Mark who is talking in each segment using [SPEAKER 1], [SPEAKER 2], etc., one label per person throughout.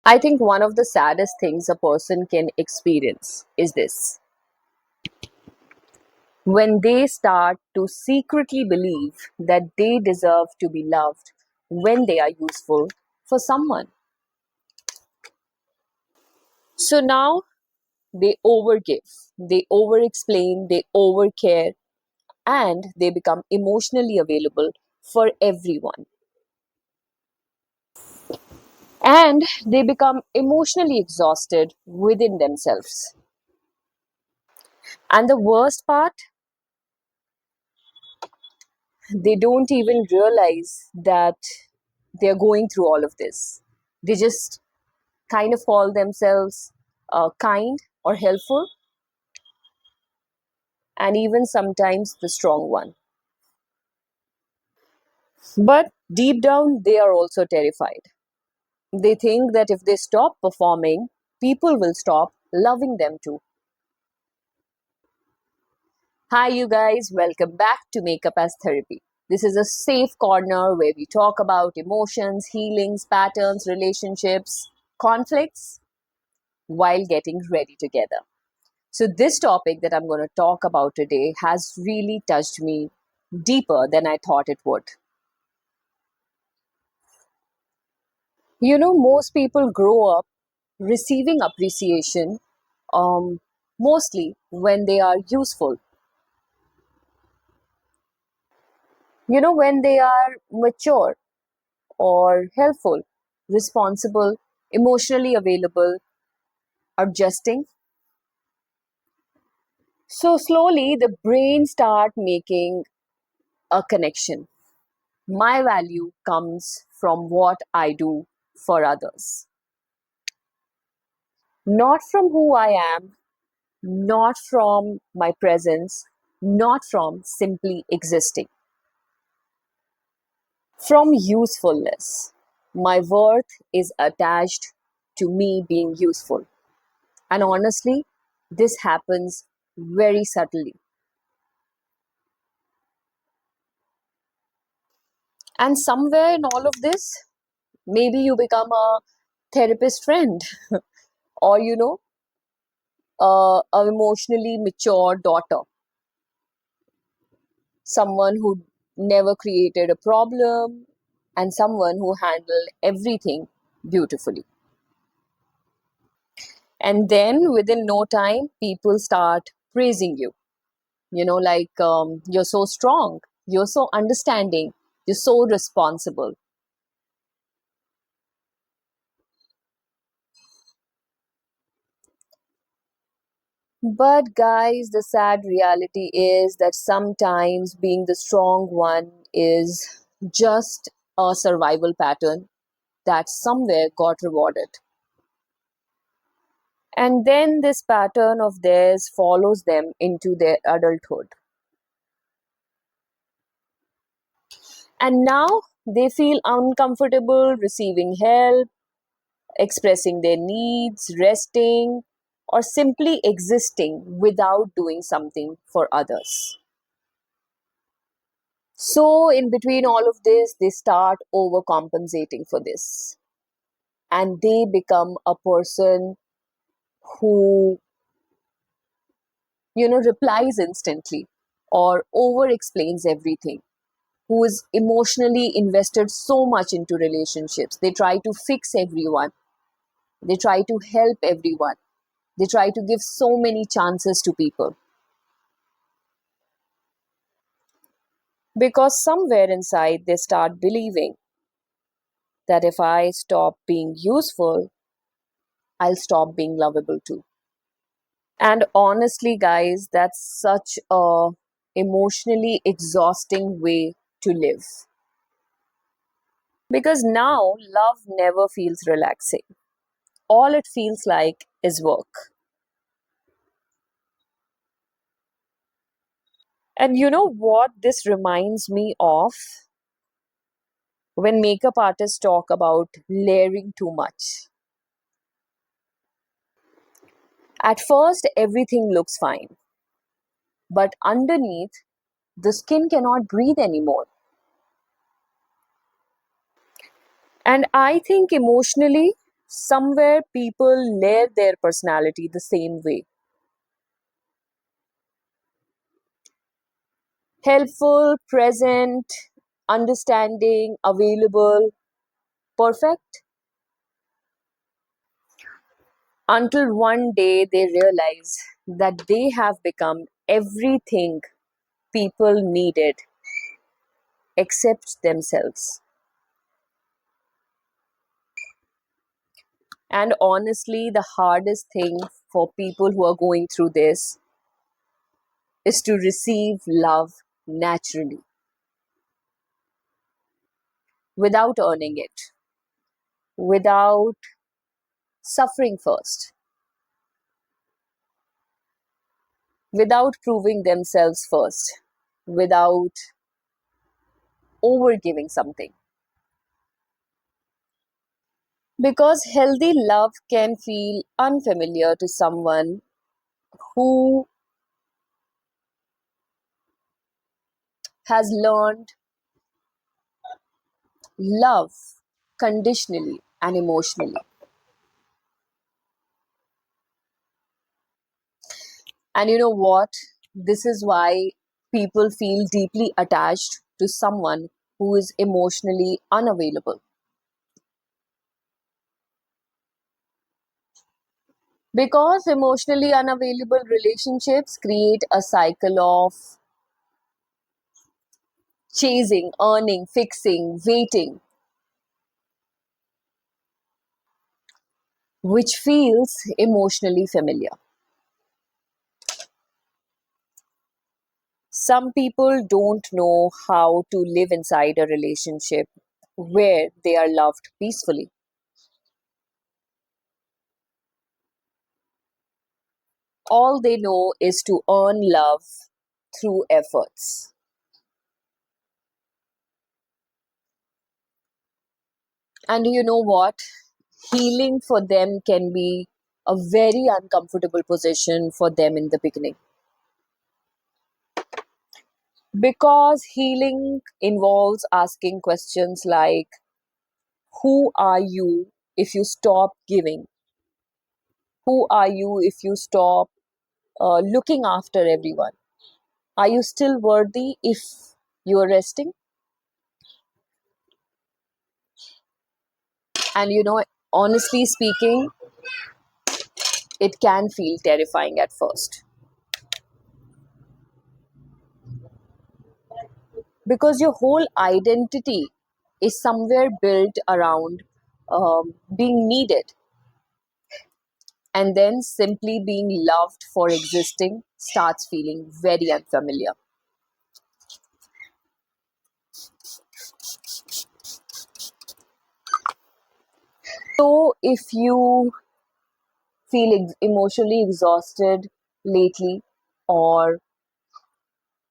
[SPEAKER 1] I think one of the saddest things a person can experience is this: when they start to secretly believe that they deserve to be loved when they are useful for someone. So now they overgive, they over explain, they overcare, and they become emotionally available for everyone. And they become emotionally exhausted within themselves. And the worst part, they don't even realize that they're going through all of this. They just kind of call themselves kind or helpful, and even sometimes the strong one. But deep down, they are also terrified. They think that if they stop performing, people will stop loving them too. Hi, you guys, welcome back to Makeup as Therapy. This is a safe corner where we talk about emotions, healings, patterns, relationships, conflicts while getting ready together. So, this topic that I'm going to talk about today has really touched me deeper than I thought it would. Most people grow up receiving appreciation mostly when they are useful. When they are mature or helpful, responsible, emotionally available, adjusting. So slowly the brain start making a connection. My value comes from what I do for others, not from who I am, not from my presence, not from simply existing, from usefulness. My worth is attached to me being useful. And honestly, this happens very subtly. And somewhere in all of this, maybe you become a therapist friend or, an emotionally mature daughter, someone who never created a problem, and someone who handled everything beautifully. And then within no time, people start praising you, you're so strong, you're so understanding, you're so responsible. But, guys, the sad reality is that sometimes being the strong one is just a survival pattern that somewhere got rewarded. And then this pattern of theirs follows them into their adulthood. And now they feel uncomfortable receiving help, expressing their needs, resting, or simply existing without doing something for others. So, in between all of this, they start overcompensating for this. And they become a person who, replies instantly or over explains everything, who is emotionally invested so much into relationships. They try to fix everyone, they try to help everyone, they try to give so many chances to people. Because somewhere inside, they start believing that if I stop being useful, I'll stop being lovable too. And honestly, guys, that's such a emotionally exhausting way to live. Because now love never feels relaxing. All it feels like is work. And you know what this reminds me of? When makeup artists talk about layering too much. At first, everything looks fine, but underneath, the skin cannot breathe anymore. And I think emotionally, Somewhere people layer their personality the same way. Helpful, present, understanding, available, perfect. Until one day they realize that they have become everything people needed except themselves. And honestly, the hardest thing for people who are going through this is to receive love naturally without earning it, without suffering first, without proving themselves first, without overgiving something. Because healthy love can feel unfamiliar to someone who has learned love conditionally and emotionally. And you know what? This is why people feel deeply attached to someone who is emotionally unavailable. Because emotionally unavailable relationships create a cycle of chasing, earning, fixing, waiting, which feels emotionally familiar. Some people don't know how to live inside a relationship where they are loved peacefully. All they know is to earn love through efforts. And you know what? Healing for them can be a very uncomfortable position for them in the beginning. Because healing involves asking questions like, who are you if you stop giving? Who are you if you stop looking after everyone? Are you still worthy if you are resting? And honestly speaking, it can feel terrifying at first because your whole identity is somewhere built around being needed, and then simply being loved for existing starts feeling very unfamiliar. So, if you feel emotionally exhausted lately, or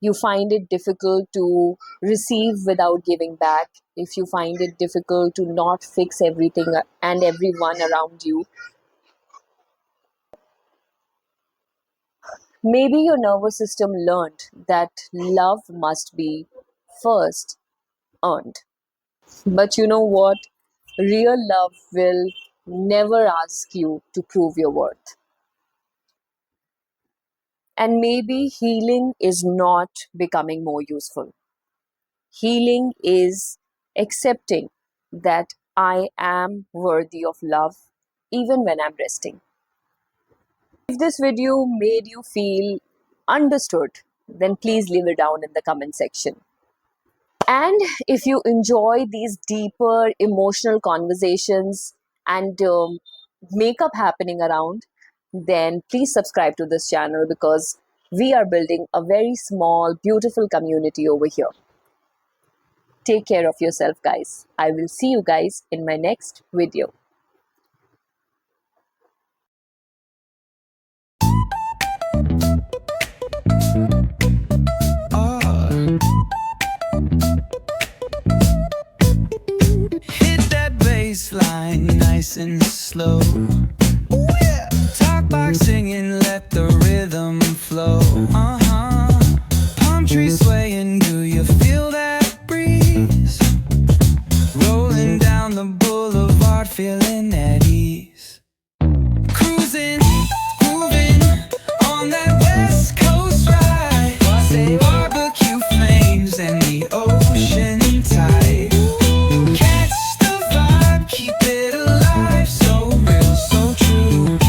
[SPEAKER 1] you find it difficult to receive without giving back, if you find it difficult to not fix everything and everyone around you, maybe your nervous system learned that love must be first earned. But you know what? Real love will never ask you to prove your worth. And maybe healing is not becoming more useful. Healing is accepting that I am worthy of love even when I'm resting. If this video made you feel understood, then please leave it down in the comment section. And if you enjoy these deeper emotional conversations and makeup happening around, then please subscribe to this channel because we are building a very small, beautiful community over here. Take care of yourself, guys. I will see you guys in my next video.
[SPEAKER 2] Hit that bass line nice and slow. Ooh, yeah. Talk like singing